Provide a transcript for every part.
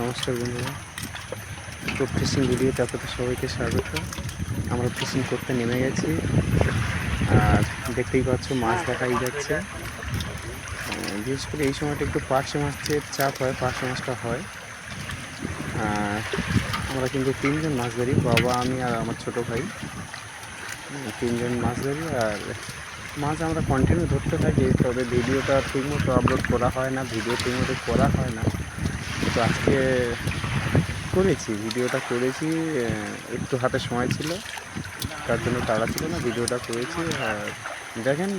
নমস্কার বন্ধুরা, তো ফিশিং ভিডিওতে আপনাদের সবাইকে স্বাগত। আমরা ফিশিং করতে নেমে গেছি, আর দেখতেই পাচ্ছ মাছ দেখাই যাচ্ছে। বিশেষ করে এই সময়টা একটু পার্শে মাছের চাপ হয়, পার্শে মাছটা হয়। আমরা কিন্তু তিনজন মাছ ধরি, বাবা, আমি আর আমার ছোটো ভাই, তিনজন মাছ ধরি। আর মাছ আমরা কন্টিনিউ ধরতে থাকি, তবে ভিডিওটা ঠিকমতো আপলোড করা হয় না, ভিডিও ঠিকমতো করা হয় না। তো আজকে করেছি, ভিডিওটা করেছি, একটু হাতে সময় ছিল, তার জন্য তাড়া ছিল না, ভিডিওটা করেছি। আর দেখেন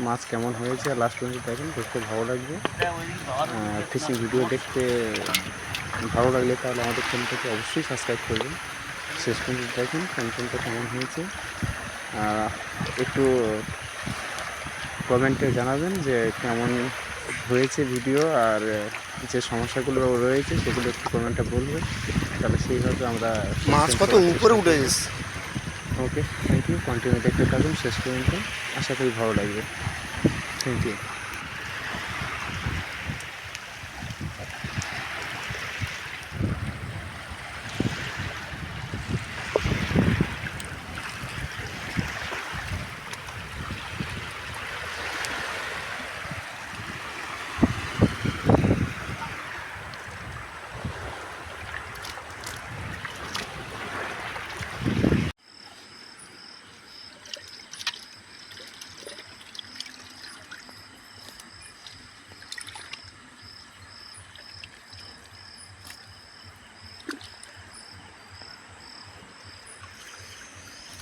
মাছ কেমন হয়েছে, আর লাস্ট পর্যন্ত দেখেন, দেখতে ভালো লাগবে। ফিশিং ভিডিও দেখতে ভালো লাগলে তাহলে আমাদের চ্যানেলটাকে অবশ্যই সাবস্ক্রাইব করবেন। শেষ পর্যন্ত দেখেন কন্টেন্টটা কেমন হয়েছে, একটু কমেন্টে জানাবেন যে কেমন হয়েছে ভিডিও, আর যে সমস্যাগুলো রয়েছে সেগুলো একটু কমেন্টে বলবেন, তাহলে সেইভাবে আমরা মাছ কত উপরে উঠে গেছে। ওকে, থ্যাংক ইউ। কন্টিনিউ দেখতে থাকুন শেষ পর্যন্ত, আশা করি ভালো লাগবে। Thank you.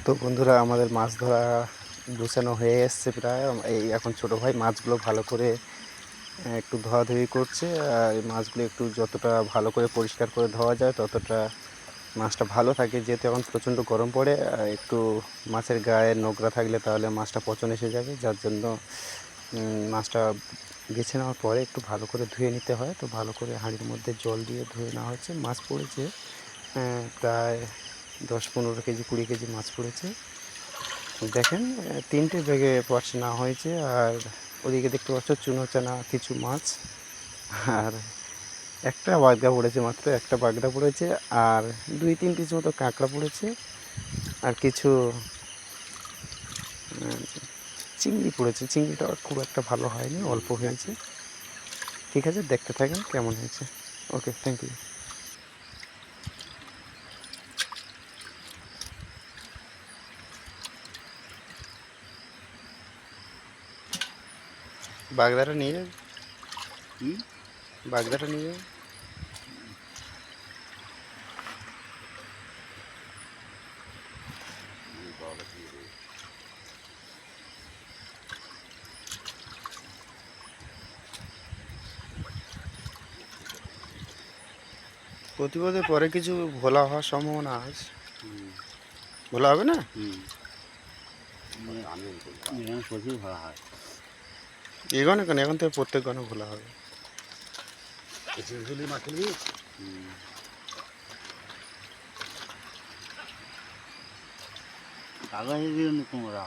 তো বন্ধুরা, আমাদের মাছ ধরা গুছানো হয়ে এসছে প্রায়। এই এখন ছোটো ভাই মাছগুলো ভালো করে একটু ধোয়াধুয়ি করছে। আর এই মাছগুলো একটু যতটা ভালো করে পরিষ্কার করে ধোয়া যায় ততটা মাছটা ভালো থাকে, যেহেতু এখন প্রচণ্ড গরম পড়ে। একটু মাছের গায়ে নোংরা থাকলে তাহলে মাছটা পচন এসে যাবে, যার জন্য মাছটা বেছে নেওয়ার পরে একটু ভালো করে ধুয়ে নিতে হয়। তো ভালো করে হাঁড়ির মধ্যে জল দিয়ে ধুয়ে নেওয়া হচ্ছে। মাছ পড়েছে প্রায় 10-15 কেজি, 20 কেজি মাছ পড়েছে। দেখেন, 3টে ব্যাগে পার্সে নেওয়া হয়েছে। আর ওদিকে দেখতে পাচ্ছ চুনোচানা কিছু মাছ, আর একটা বাগদা পড়েছে, মাত্র একটা বাগদা পড়েছে, আর 2-3 পিস মতো কাঁকড়া পড়েছে, আর কিছু চিংড়ি পড়েছে। চিংড়িটা খুব একটা ভালো হয়নি, অল্প হয়েছে। ঠিক আছে, দেখতে থাকেন কেমন হয়েছে। ওকে, থ্যাংক ইউ। বাগদাটা নিয়ে যাবে, বাগদাটা নিয়ে যাবে। প্রতিবাদের পরে কিছু ভোলা হওয়ার সম্ভাবনা আছে। ভোলা হবে না? প্রচুর ভালো হয় এগোনে কেন, এখন থেকে প্রত্যেক গণে ভোলা হবে। মাছ তুলবি। কাগজ দিয়ে তোমরা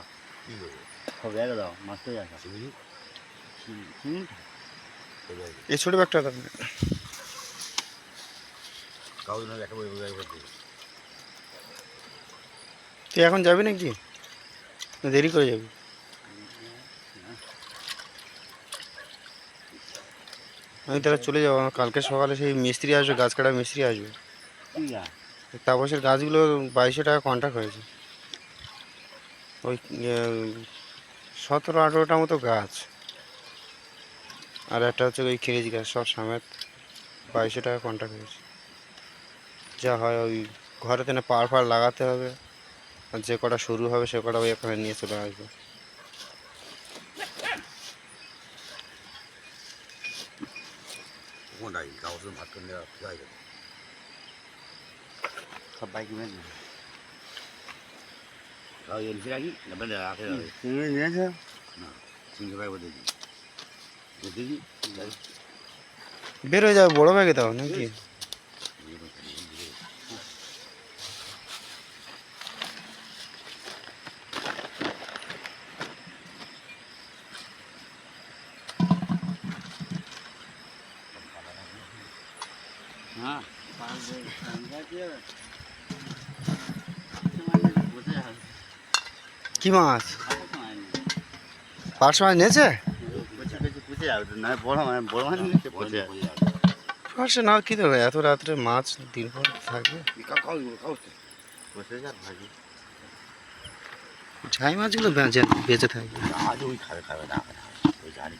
সব জায়গা দাও, মাছ তো আসা এই ছোটো ব্যাগটা দাও। কাগজ না একটা তুই এখন যাবি নাকি, না দেরি করে যাবি? আমি তাহলে চলে যাবো। আমার কালকে সকালে সেই মিস্ত্রি আসবে, গাছ কাটা মিস্ত্রি আসবে। তাপসের গাছগুলো 2200 টাকা কন্ট্রাক্ট হয়েছে। ওই 17-18টা মতো গাছ, আর একটা হচ্ছে ওই খিরিজ গাছ, সব সমেত 2200 টাকা কন্ট্রাক্ট হয়েছে। যা হয় ওই ঘরে তেনে পাড় ফাড় লাগাতে হবে, আর যে কটা শুরু হবে সে কটা ওই এখানে নিয়ে চলে আসবে। সব বাইক কিনে রাখি নিয়েছে না সিঙ্গে বাইক দেখি দেখি বের হয়ে যাবে, বড়ো ব্যাগে দাও নাকি? হ্যাঁ কি মাছ? পার্শ মাছ নিয়েছে? পার্শে না কি দেবে, এত রাত্রে মাছ দিন পর থাকবে। ছাই মাছগুলো বেঁচে থাকবে। আজ ওই খাবে না ওই জানি